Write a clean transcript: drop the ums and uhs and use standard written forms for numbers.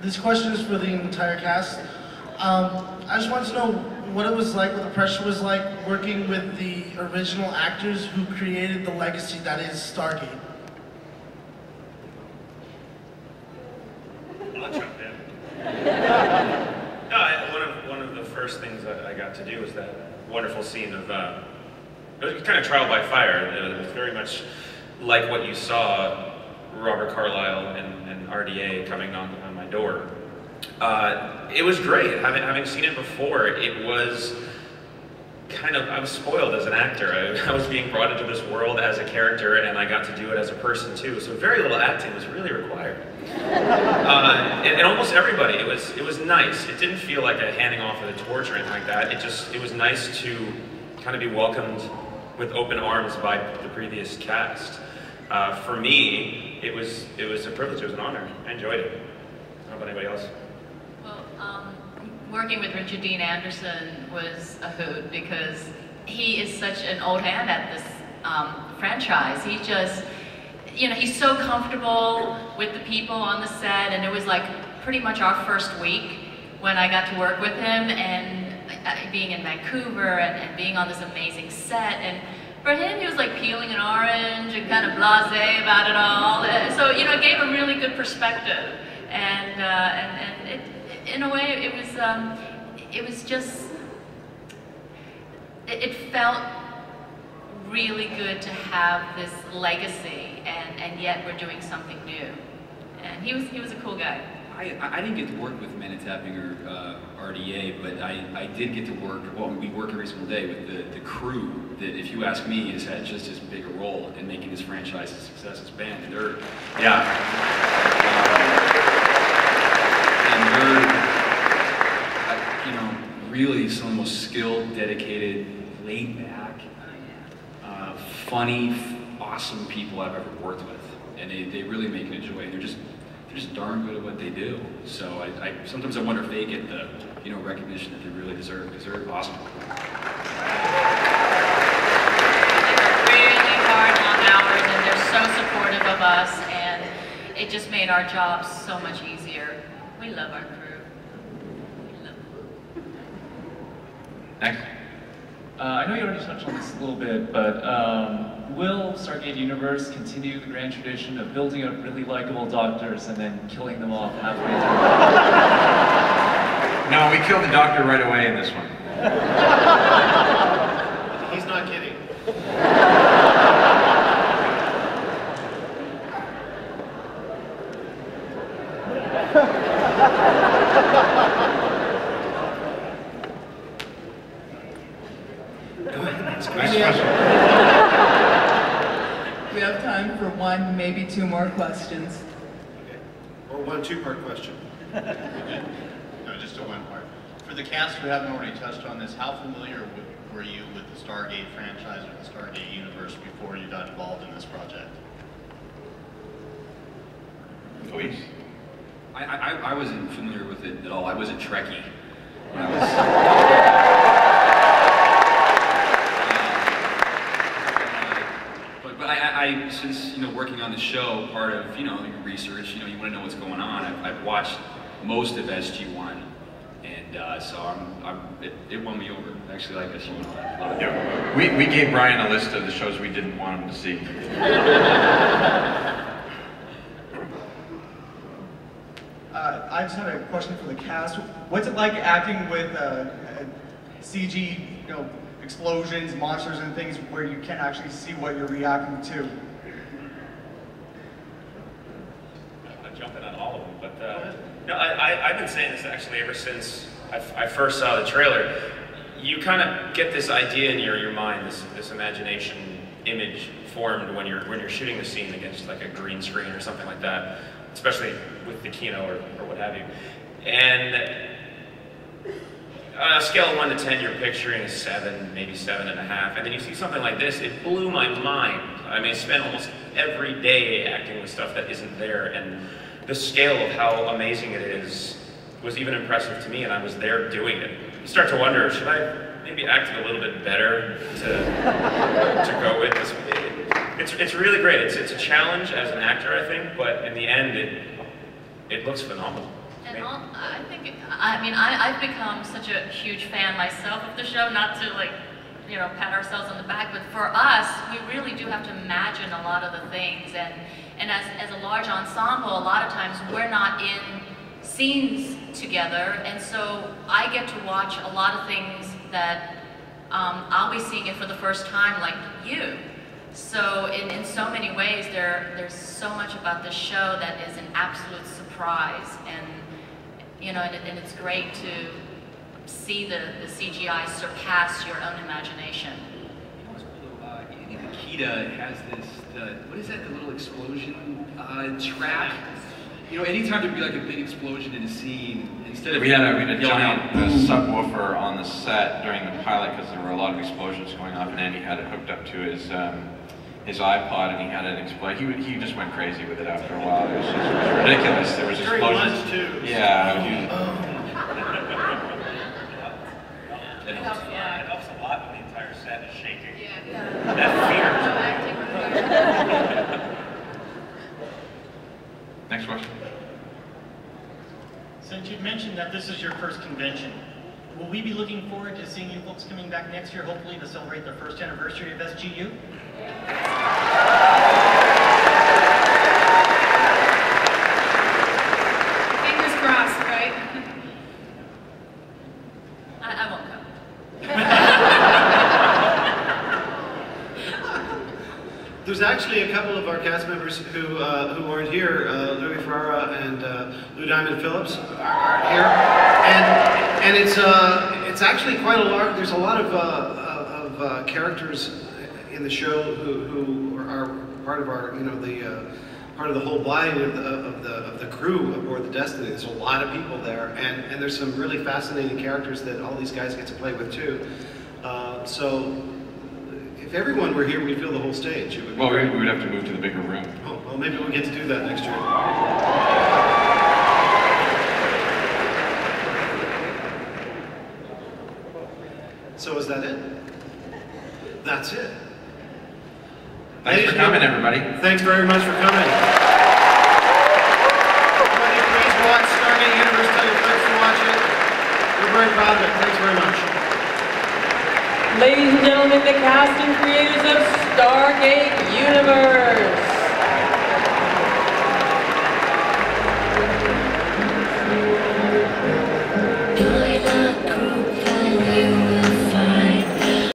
This question is for the entire cast. I just wanted to know what it was like, what the pressure was like working with the original actors who created the legacy that is Stargate. I'll jump in. No, one of the first things that I got to do was that wonderful scene of, it was kind of trial by fire. It was very much like what you saw Robert Carlyle and RDA coming on my door. It was great. Having seen it before, it was kind of, I was spoiled as an actor. I was being brought into this world as a character, and I got to do it as a person too. So very little acting was really required. And almost everybody, it was nice. It didn't feel like a handing off of the torch or anything like that. It was nice to kind of be welcomed with open arms by the previous cast. For me, it was a privilege. It was an honor. I enjoyed it. I don't know about anybody else. Well, working with Richard Dean Anderson was a hoot because he is such an old hand at this franchise. He just, you know, he's so comfortable with the people on the set, and it was like pretty much our first week when I got to work with him, and being in Vancouver and being on this amazing set. And for him, he was like peeling an orange and kind of blasé about it all. So, you know, it gave a really good perspective. And it, in a way, it was just, it felt really good to have this legacy, and yet we're doing something new. And he was a cool guy. I didn't get to work with Manitaping or RDA, but I did get to work, well, we work every single day with the crew that, if you ask me, has had just as big a role in making this franchise a success as band. And they're, you know, really some of the most skilled, dedicated, laid back, funny, awesome people I've ever worked with. And they really make it a joy. And they're just darn good at what they do. So sometimes I wonder if they get the, you know, recognition that they really deserve, because they're awesome. They work really hard, long hours, and they're so supportive of us, and it just made our jobs so much easier. We love our crew. We love them. Next. I know you already touched on this a little bit, but will Stargate Universe continue the grand tradition of building up really likable doctors and then killing them off halfway through? No, we killed the doctor right away in this one. He's not kidding. We have time for one, maybe two more questions. Okay. Or one two-part question. No, just a one-part. For the cast who haven't already touched on this, how familiar were you with the Stargate franchise or the Stargate universe before you got involved in this project? Luis? I wasn't familiar with it at all. I was a Trekkie when I was... since, you know, working on the show, part of, you know, your research, you know, you want to know what's going on. I've watched most of SG1, and so it won me over. I actually like SG1 a lot. Yeah, we gave Brian a list of the shows we didn't want him to see. I just had a question for the cast. What's it like acting with CG, you know, explosions, monsters, and things where you can't actually see what you're reacting to? I'm jumping on all of them, but no, I've been saying this actually ever since I first saw the trailer. You kind of get this idea in your mind, this imagination image formed when you're shooting the scene against like a green screen or something like that, especially with the Kino or what have you. And on a scale of 1 to 10, you're picturing a 7, maybe 7.5, and then you see something like this, it blew my mind. I mean, I spent almost every day acting with stuff that isn't there, and the scale of how amazing it is was even impressive to me, and I was there doing it. You start to wonder, should I maybe act a little bit better to go with this? It's really great. It's a challenge as an actor, I think, but in the end, it looks phenomenal. And I think, I mean, I've become such a huge fan myself of the show, not to like, you know, pat ourselves on the back, but for us, we really do have to imagine a lot of the things, and as a large ensemble, a lot of times we're not in scenes together, and so I get to watch a lot of things that I'll be seeing it for the first time, like you. So in so many ways, there's so much about this show that is an absolute surprise, and you know, and it's great to see the CGI surpass your own imagination. You know what's cool though? Nikita has this, what is that, the little explosion track? You know, anytime there'd be like a big explosion in a scene, instead of we had a giant boom, subwoofer on the set during the pilot because there were a lot of explosions going off, and Andy had it hooked up to his iPod, and he had it explode. He just went crazy with it after a while. It was ridiculous. There was explosions. Too. Yeah. It helps a lot when the entire set is shaking. Yeah. That fear. Next question. Since you've mentioned that this is your first convention, will we be looking forward to seeing you folks coming back next year, hopefully to celebrate the first anniversary of SGU? Fingers crossed, right? I won't come. There's actually a couple of our cast members who aren't here. Louis Ferrara and Lou Diamond Phillips aren't here, and it's actually quite a large. There's a lot of characters in the show who are part of our, you know, part of the whole body of the crew aboard the Destiny. There's a lot of people there, and there's some really fascinating characters that all these guys get to play with too. So if everyone were here, we'd fill the whole stage. It would be great. We would have to move to the bigger room. Oh, well, maybe we'll get to do that next year. So is that it? That's it. Thanks for coming, everybody. Thanks very much for coming. Everybody, please watch Stargate Universe. Tell your friends to watch it. We're very proud of it. Thanks very much. Ladies and gentlemen, the cast and creators of Stargate Universe.